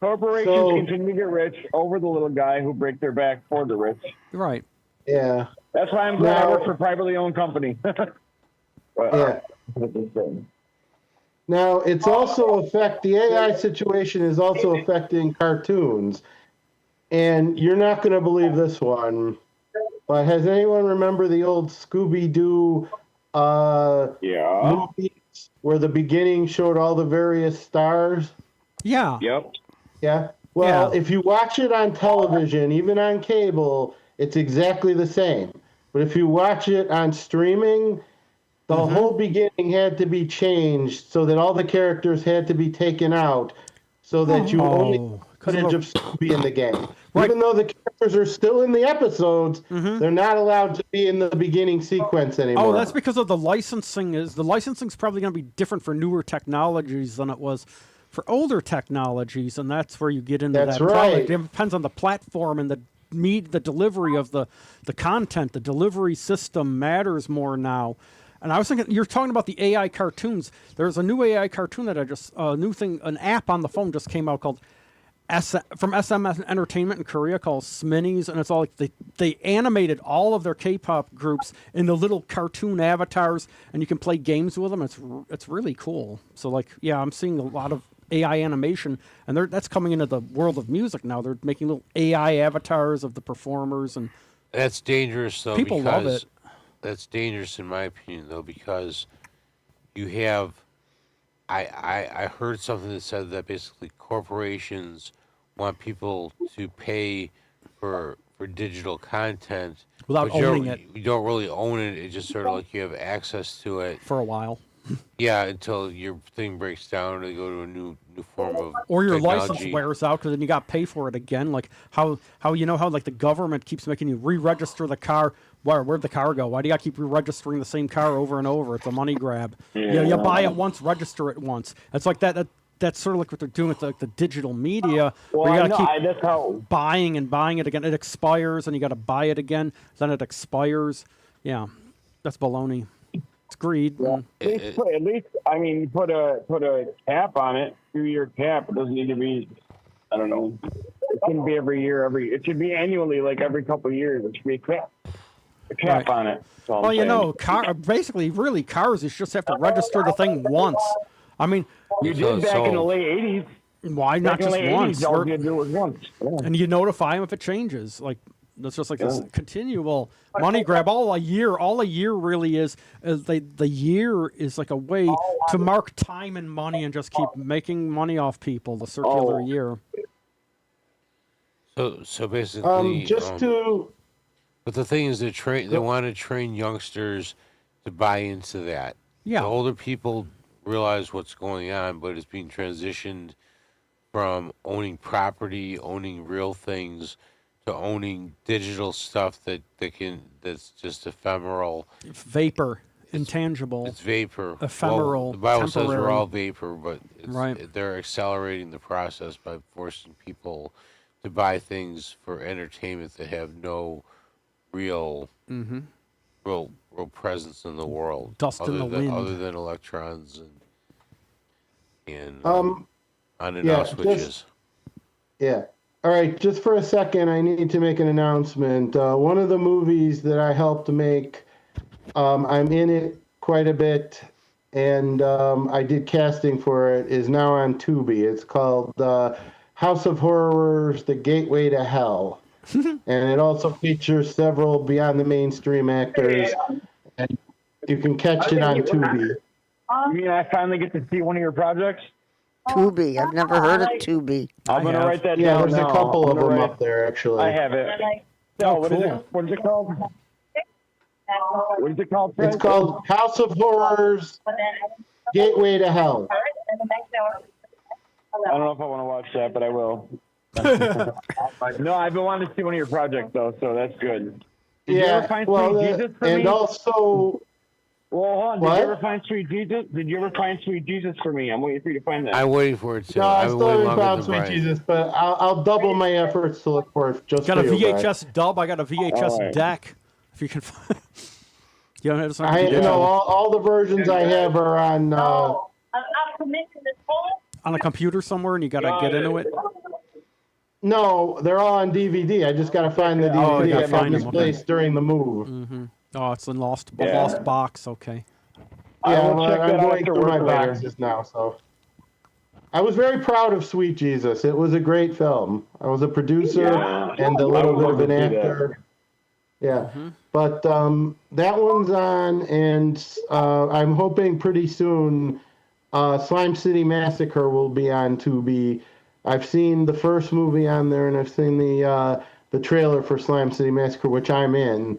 Corporations So- continue to get rich over the little guy who break their back for the rich. Right. Yeah. That's why I'm glad I Now- work for a privately owned company. Yeah. Now, it's also the AI situation is also affecting cartoons. And you're not going to believe this one, but has anyone remember the old Scooby-Doo Yeah. movies where the beginning showed all the various stars? Yeah. Yep. Yeah. Well, Yeah. if you watch it on television, even on cable, it's exactly the same. But if you watch it on streaming, the whole beginning had to be changed so that all the characters had to be taken out so that you only Oh, have 'cause footage of of Scooby in the game. Right. Even though the characters are still in the episodes, they're not allowed to be in the beginning sequence anymore. Oh, that's because of the licensing. The licensing's probably going to be different for newer technologies than it was for older technologies, and that's where you get into That's that right. product. It depends on the platform and the delivery of the content. The delivery system matters more now. And I was thinking, you're talking about the AI cartoons. There's a new AI cartoon that an app on the phone just came out called from SMS Entertainment in Korea called Sminis, and it's all like they animated all of their K-pop groups into little cartoon avatars, and you can play games with them. It's really cool. So like, yeah, I'm seeing a lot of AI animation, and that's coming into the world of music now. They're making little AI avatars of the performers, and That's dangerous, though. People love because it. That's dangerous, in my opinion, though, because you have. I heard something that said that basically corporations want people to pay for digital content Without but you don't- owning it. You don't really own it. It's just sort of like you have access to it. for a while. Yeah, until your thing breaks down or they go to a new form of Or your technology. license wears out because then you got to pay for it again. Like how like the government keeps making you re-register the car. Where'd the car go? Why do you got to keep re-registering the same car over and over? It's a money grab. You buy it once, register it once. It's like that. That's sort of like what they're doing with the digital media. Well, where you I got to know. keep That's how. buying and buying it again. It expires, and you got to buy it again. Then it expires. Yeah, that's baloney. It's greed. At least, I mean, you put a cap on it, 2-year cap. It doesn't need to be. I don't know. It shouldn't be every year. It should be annually, like every couple of years. It should be a cap. A cap Right. on it. That's all I'm Well, you saying. know, basically, really, cars, you just have to register the thing once. I mean, You did back in the late 80s. why not Back in the just late once? 80s, all you had to do was once. Yeah. And you notify them if it changes. Like that's just like this continual money grab. All a year really is the year is like a way to mark time and money and just keep making money off people. The circular year. So basically, But the thing is, they want to train youngsters to buy into that. Yeah. The older people realize what's going on, but it's being transitioned from owning property, owning real things, to owning digital stuff that's just ephemeral. Vapor, intangible. It's vapor. Ephemeral, Well, the Bible says temporary. we're all vapor, but Right. they're accelerating the process by forcing people to buy things for entertainment that have no real presence in the world. Dust in the wind. Other than electrons and Um, on and yeah, off switches. Yeah. All right. Just for a second, I need to make an announcement. One of the movies that I helped make, I'm in it quite a bit, and I did casting for it, is now on Tubi. It's called House of Horrors: The Gateway to Hell. And it also features several beyond the mainstream actors. And you can catch it on Tubi. You mean I finally get to see one of your projects? Tubi. I've never heard of Tubi. I'm going to have. write that Yeah, down there's a now. couple I'm of gonna them write- up there, actually. I have it. Oh, What is cool. it? What is it called? What is it called? It's Fred? called House of Horrors: Gateway to Hell. I don't know if I want to watch that, but I will. No, I've been wanting to see one of your projects, though, so that's good. Did you ever find Sweet Jesus for and me? also, Well, hold on. Did What? you ever find Sweet Jesus? Did you ever find Sweet Jesus for me? I'm waiting for you to find that. I'm waiting for it too. no, I I've been still waiting haven't longer found than Sweet Brian. Jesus, but I'll double my efforts to look for it just Got a for you guys. VHS dub. I got a VHS All right. deck. If you can find. You don't have to You know, all the versions I have are on On a computer somewhere, and you got to get into it. No, they're all on DVD. I just got to find the DVD. Oh, you gotta I got find 'em, okay. misplaced during the move. Oh, it's in lost Yeah. box. Okay. I Yeah, will check I'm that out going after through my work later. boxes now. So, I was very proud of Sweet Jesus. It was a great film. I was a producer Yeah. and a I little would bit love of an to see that. actor. Yeah, but that one's on, and I'm hoping pretty soon Slime City Massacre will be on Tubi. I've seen the first movie on there, and I've seen the trailer for Slime City Massacre, which I'm in.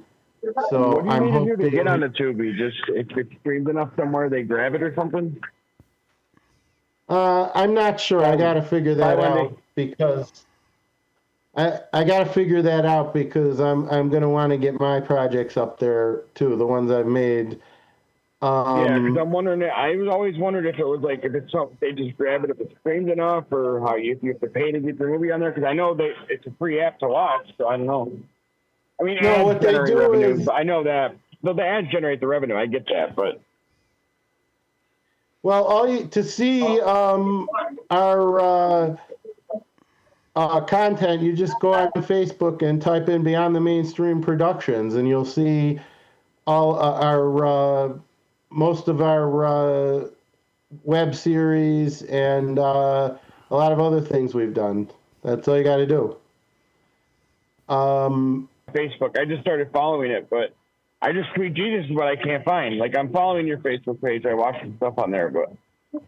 So What do you I'm need to do hoping. to get on the Tubi? Just if it's streamed enough somewhere, they grab it or something? I'm not sure. I got to figure that out because I got to figure that out because I'm going to want to get my projects up there too, the ones I've made. Yeah, because I'm wondering. I was always wondered if it was like if it's something they just grab it if it's streamed enough, or how you have to pay to get the movie on there. Because I know that it's a free app to watch, so I don't know. I mean, No, ads what they generate do revenue. is- I know that. No, the ads generate the revenue. I get that, but Well, to see our content, you just go on Facebook and type in Beyond the Mainstream Productions, and you'll see all our most of our web series and a lot of other things we've done. That's all you got to do. Facebook. I just started following it, but I just Sweet Jesus is what I can't find. Like I'm following your Facebook page. I watch some stuff on there, but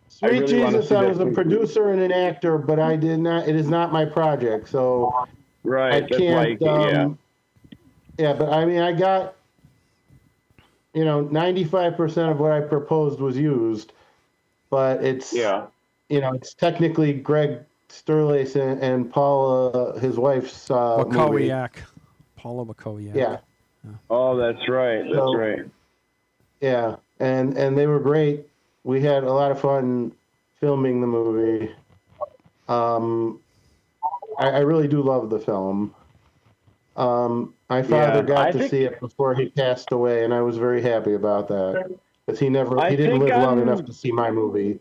Sweet really wanna Jesus, see I that was a too. producer and an actor, but I did not. It is not my project, so right. I That's can't. like Yeah, but I mean, I got 95% of what I proposed was used, but it's it's technically Greg Sterlace and Paula, his wife's movie. Wakowiak. Paula Wakowiak. Yeah. Oh, that's right. That's So- right. Yeah, and they were great. We had a lot of fun filming the movie. I really do love the film. My father got to see it before he passed away, and I was very happy about that because he didn't live long enough to see my movie.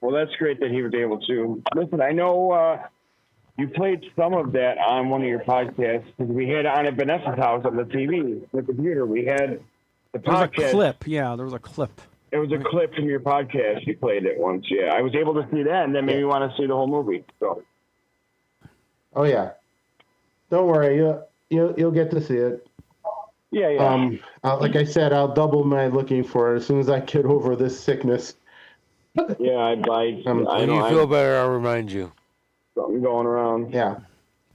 Well, that's great that he was able to. Listen, I know you played some of that on one of your podcasts because we had on at Venessa's house on the TV, the computer. We had the There was a podcast. clip. Yeah, there was a clip. It was a clip from your podcast. You played it once. Yeah, I was able to see that, and then made me want to see the whole movie. So. Oh yeah, don't worry, you'll get to see it. Yeah, yeah. Like I said, I'll double my looking for it as soon as I get over this sickness. Yeah, I When you feel better, I'll remind you. something going around. Yeah.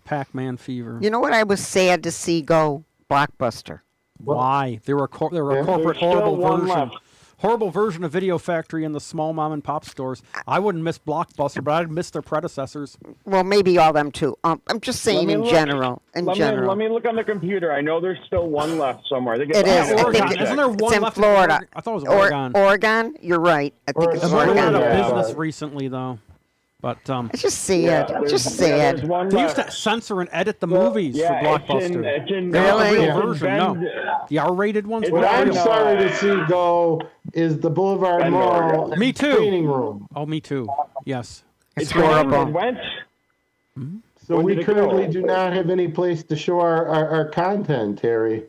Pac-Man fever. You know what I was sad to see go? Blockbuster. Why? They were a corporate There's still horrible one version. left. Horrible version of Video Factory in the small mom and pop stores. I wouldn't miss Blockbuster, but I'd miss their predecessors. Well, maybe all them too. I'm just saying me in look. general. Let me look on the computer. I know there's still one left somewhere. They get It is. I think Oregon. it's- Isn't there It's one in left Florida. I thought it was Oregon. Oregon? You're right. I think Or- it's It might have Oregon. gone out of Yeah. business recently, though. But It's just sad. Just sad. There's one they used left. to censor and edit the movies for Blockbuster. It's in They're not the Really? real it's in version, no. Bend- The R-rated ones. It's were What not I'm real. sorry to see go is the Boulevard Bend, Mall Oregon. Me too. screening room. Oh, me too. Yes. It's It horrible. went. So When we did it go? currently do not have any place to show our content, Terry.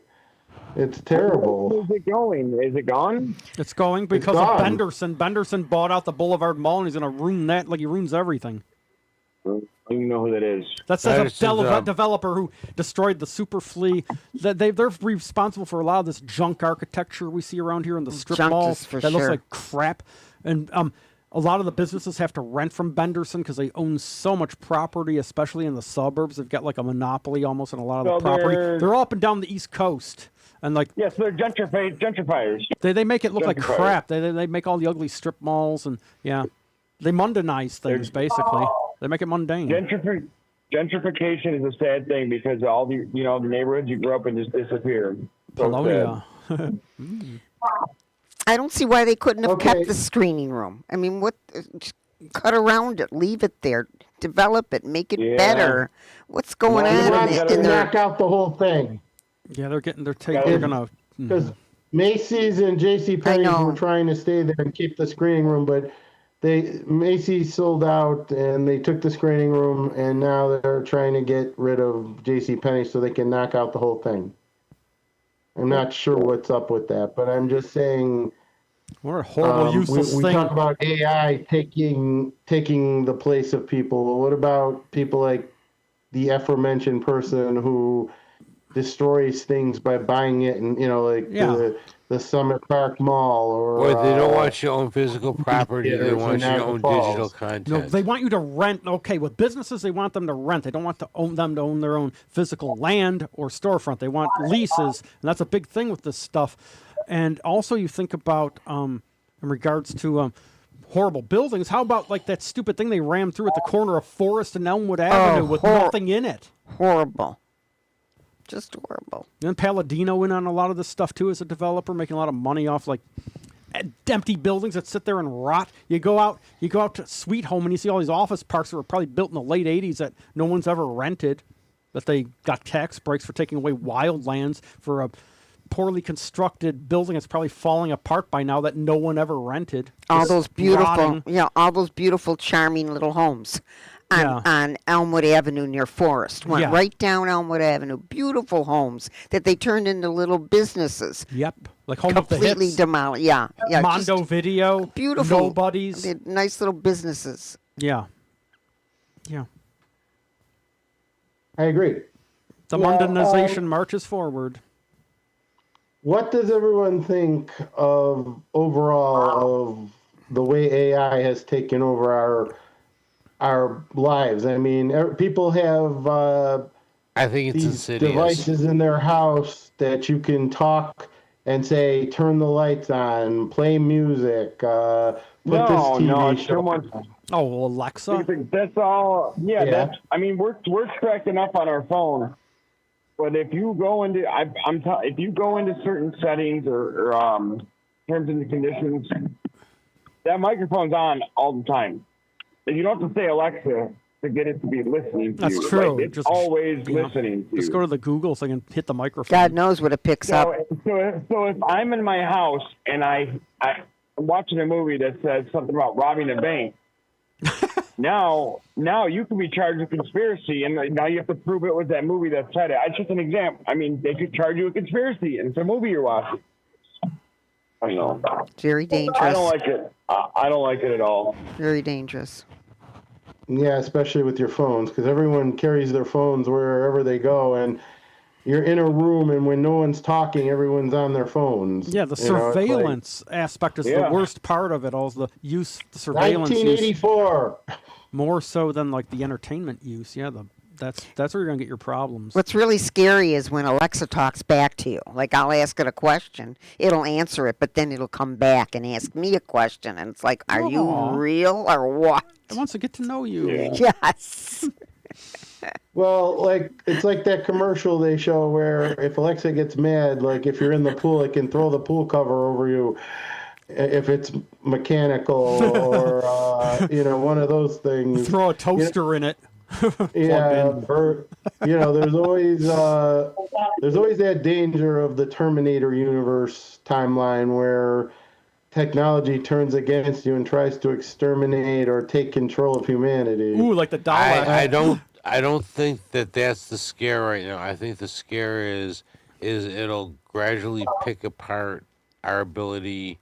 It's terrible. Where's it going? Is it gone? It's going because of gone. Benderson. Benderson bought out the Boulevard Mall, and he's going to ruin that like he ruins everything. I don't even know who that is. That's That a is his job. developer who destroyed the Super Flea. They're responsible for a lot of this junk architecture we see around here in the strip Junk mall is for that looks sure. like crap. And a lot of the businesses have to rent from Benderson because they own so much property, especially in the suburbs. They've got like a monopoly almost on a lot of the So property. they're- They're all up and down the East Coast. And like Yes, they're gentrifiers. they make it look like Gentrifiers. crap. They make all the ugly strip malls and they mundanize things basically. They make it mundane. Gentrification is a sad thing because all the the neighborhoods you grew up in just disappear. So Polonia. I don't see why they couldn't have Okay. kept the screening room. I mean, what? Just cut around it, leave it there, develop it, make it Yeah. better. What's going Well, He on wants in to there? knock out the whole thing Yeah, they're Yeah. gonna. because Macy's and J.C. Penney's know. were trying to stay there and keep the screening room, but Macy's sold out, and they took the screening room, and now they're trying to get rid of JCPenney so they can knock out the whole thing. I'm not sure what's up with that, but I'm just saying. What a horrible, useless we thing. talk about AI taking the place of people. Well, what about people like the aforementioned person who destroys things by buying it, and like the Summit Park Mall, Or they don't want you to own physical property. They theaters want in you to Niagara own Falls. digital content. No, they want you to rent. Okay, with businesses, they want them to rent. They don't want them to own their own physical land or storefront. They want leases, and that's a big thing with this stuff. And also, you think about in regards to horrible buildings. How about like that stupid thing they rammed through at the corner of Forest and Elmwood Avenue with nothing in it? Horrible. Just horrible. And Palladino in on a lot of this stuff too as a developer, making a lot of money off like empty buildings that sit there and rot. You go out to Sweet Home and you see all these office parks that were probably built in the late 80s that no one's ever rented, that they got tax breaks for taking away wildlands for a poorly constructed building that's probably falling apart by now that no one ever rented. All Just those beautiful, rotting. all those beautiful, charming little homes on Elmwood Avenue near Forest. Went right down Elmwood Avenue. Beautiful homes that they turned into little businesses. Yep. Like Home of the Completely Hits. demolished. Yeah. Mondo just Video. beautiful. Nobody's. They're nice little businesses. Yeah. Yeah. I agree. The Mundanization marches forward. What does everyone think of overall of the way AI has taken over our lives? I mean, people have I think it's these insidious. devices in their house that you can talk and say, turn the lights on, play music, put this TV it's show too much. on. Oh, well, Alexa. That's all. Yeah, Yeah. I mean, we're tracked enough on our phone. But if you go into, if you go into certain settings or terms and conditions, that microphone's on all the time. And you don't have to say Alexa to get it to be listening to That's you. true. Like, it's Just, always listening to you. Just go to the Google thing and hit the microphone. God knows what it picks up. So if I'm in my house and I'm watching a movie that says something about robbing a bank, now you can be charged with conspiracy, and now you have to prove it was that movie that said it. It's just an example. I mean, they could charge you with conspiracy, and it's a movie you're watching. I don't know. Very dangerous. I don't like it. I don't like it at all. Very dangerous. Yeah, especially with your phones, because everyone carries their phones wherever they go, and you're in a room, and when no one's talking, everyone's on their phones. Yeah, the You know, it's like surveillance aspect is the Yeah. worst part of it all. Is the surveillance use 1984. more so than like the entertainment use. Yeah, that's where you're gonna get your problems. What's really scary is when Alexa talks back to you. Like, I'll ask it a question, it'll answer it, but then it'll come back and ask me a question, and it's like, are you Aw. real or what? It wants to get to know you. Yeah. Yes. Well, like it's like that commercial they show where if Alexa gets mad, like if you're in the pool, it can throw the pool cover over you. If it's mechanical or one of those things. Throw a toaster in it. Yeah, in. or there's always that danger of the Terminator universe timeline where technology turns against you and tries to exterminate or take control of humanity. Ooh, like the Dalek. I don't think that's the scare right now. I think the scare is it'll gradually pick apart our ability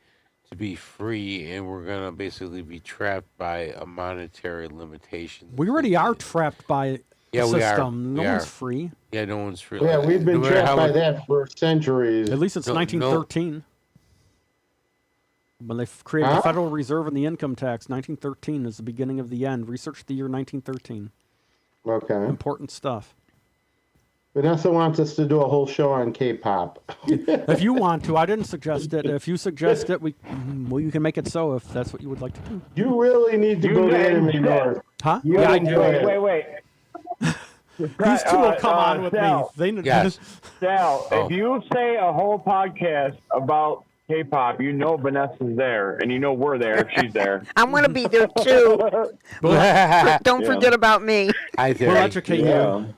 to be free, and we're gonna basically be trapped by a monetary limitation. We already are trapped by Yeah, the we are. system. No We one's are. free. Yeah, no one's free. Yeah, we've been No matter trapped how by much- that for centuries. At least it's No, 1913. When they created the Huh? Federal Reserve and the income tax, 1913 is the beginning of the end. Research the year 1913. Okay. Important stuff. Vanessa wants us to do a whole show on K-pop. If you want to, I didn't suggest it. If you suggest it, you can make it so if that's what you would like to do. You really need to go to Anime North. Huh? You Yeah, I enjoy do. it. Wait. These two will come on with Sal, me. They Yes. Sal, Oh. if you say a whole podcast about K-pop, you know Vanessa's there, and you know we're there if she's there. I'm going to be there too. Don't forget about me. I We'll educate Yeah. you.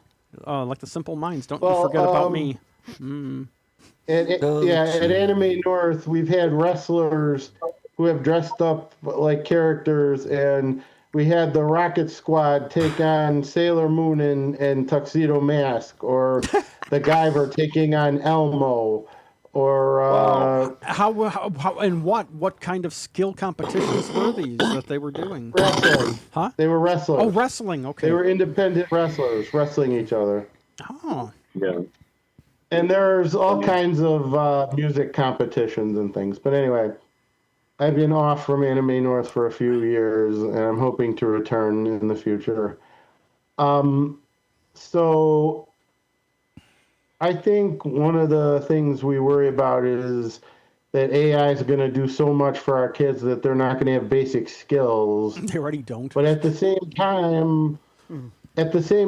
Like the Simple Minds. Don't Well, you forget about me. At Anime North, we've had wrestlers who who have dressed up like characters, and we had the Rocket Squad take on Sailor Moon and Tuxedo Mask, or the Guyver taking on Elmo, or How and what kind of skill competitions were these that they were doing? wrestling. Huh? They were wrestlers. Oh, wrestling. Okay. They were independent wrestlers wrestling each other. Oh. Yeah. And there's all kinds of music competitions and things. But anyway, I've been off from Anime North for a few years, and I'm hoping to return in the future. So I think one of the things we worry about is that AI is going to do so much for our kids that they're not going to have basic skills. They already don't. But at the same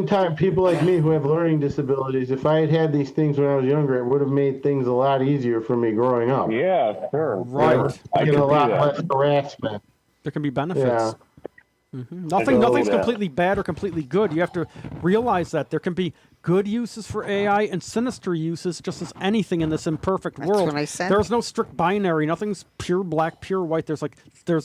time, people like me who have learning disabilities, if I had had these things when I was younger, it would have made things a lot easier for me growing up. Yeah, sure. Right. I get can a lot see that. less harassment. There can be benefits. Yeah. Nothing's that. completely bad or completely good. You have to realize that there can be good uses for AI and sinister uses, just as anything in this imperfect That's world. what I said. There's no strict binary. Nothing's pure black, pure white. There's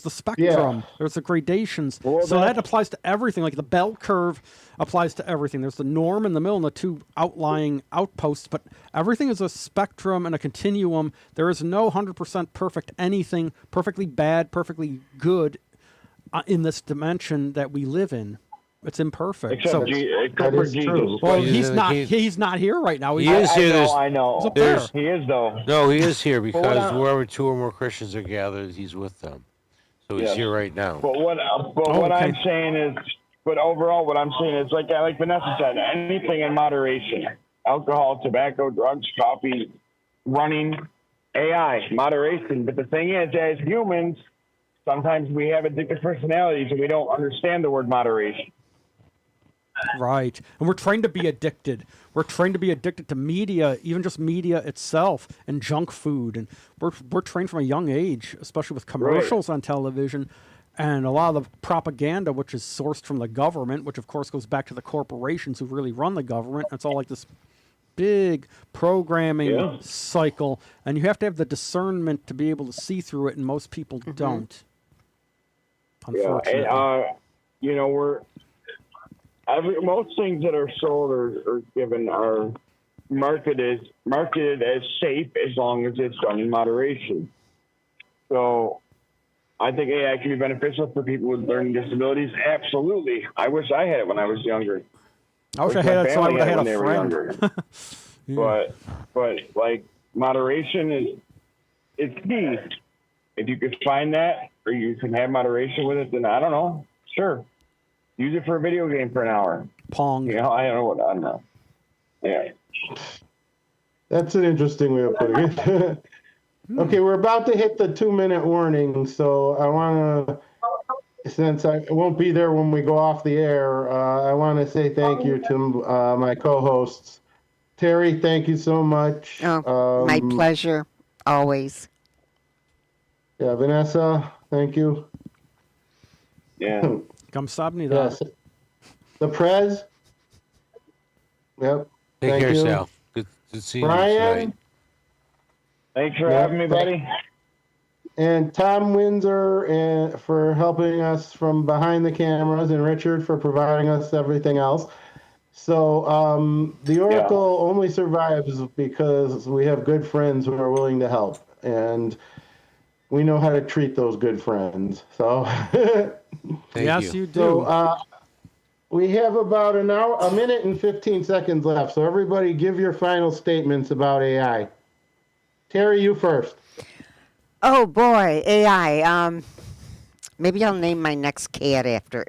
the spectrum. There's the gradations. Well, so that applies to everything. Like the bell curve applies to everything. There's the norm in the middle and the two outlying outposts. But everything is a spectrum and a continuum. There is no 100% perfect anything, perfectly bad, perfectly good in this dimension that we live in. It's imperfect. Except, So, except that for is Jesus. true. well, He's he's in the not. cave. He's not here right now. He is here. I know. He's up There's- there. He is, though. No, he is here what because I- wherever two or more Christians are gathered, he's with them. So he's Yes. here right now. But what okay. I'm saying is, but overall, what I'm saying is, like Venessa said, anything in moderation: alcohol, tobacco, drugs, coffee, running, AI, moderation. But the thing is, as humans, sometimes we have addictive personalities and we don't understand the word moderation. Right. And we're trained to be addicted. We're trained to be addicted to media, even just media itself, and junk food. And we're trained from a young age, especially with commercials on television and a lot of the propaganda, which is sourced from the government, which of course goes back to the corporations who really run the government. It's all like this big programming cycle, and you have to have the discernment to be able to see through it, and most people don't. Unfortunately. And, most things that are sold or given are marketed as safe as long as it's done in moderation. So I think AI can be beneficial for people with learning disabilities. Absolutely. I wish I had it when I was younger. I wish I had it so I would have had a friend. But like moderation it's key. If you could find that, or you can have moderation with it, then I don't know. Sure. Use it for a video game for an hour. Pong. You know, I don't know. Yeah. That's an interesting way of putting it. Okay, we're about to hit the 2-minute warning, so I want to, since I won't be there when we go off the air, I want to say thank you to my co-hosts. Terry, thank you so much. Oh, my pleasure, always. Yeah, Venessa, thank you. Yeah. Kamsabni da. Yes. The Prez. Yep. Take thank care, you. Sal. Good to see you Brian. tonight. Thanks for having me, buddy. And Tom Windsor for helping us from behind the cameras, and Richard for providing us everything else. So the Oracle only survives because we have good friends who are willing to help, and we know how to treat those good friends. So Thank Yes, you. you do. so we have about a minute and 15 seconds left. So everybody give your final statements about AI. Terry, you first. Oh boy, AI. Maybe I'll name my next cat after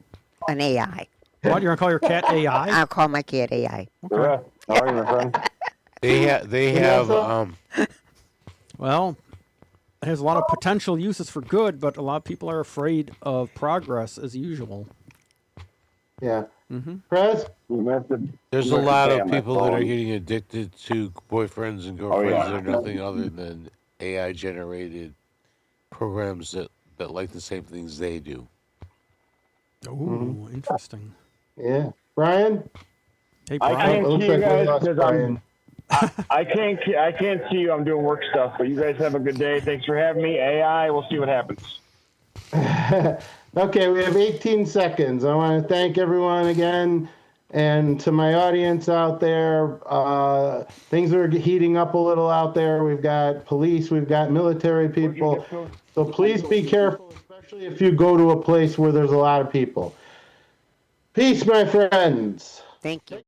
an AI. What, you're going to call your cat AI? I'll call my cat AI. Yeah. How are you, my friend? They have Well, it has a lot of potential uses for good, but a lot of people are afraid of progress as usual. Yeah. Prez? there's a lot of people that are getting addicted to boyfriends and girlfriends yeah. that are nothing other than AI generated programs that like the same things they do. Ooh, interesting. Yeah. Brian? Hey, I Brian. can't It looks see you like we guys lost because Brian. I can't see you. I'm doing work stuff, but you guys have a good day. Thanks for having me. AI, we'll see what happens. Okay, we have 18 seconds. I want to thank everyone again. And to my audience out there, things are heating up a little out there. We've got police, we've got military people. So please be careful, especially if you go to a place where there's a lot of people. Peace, my friends. Thank you.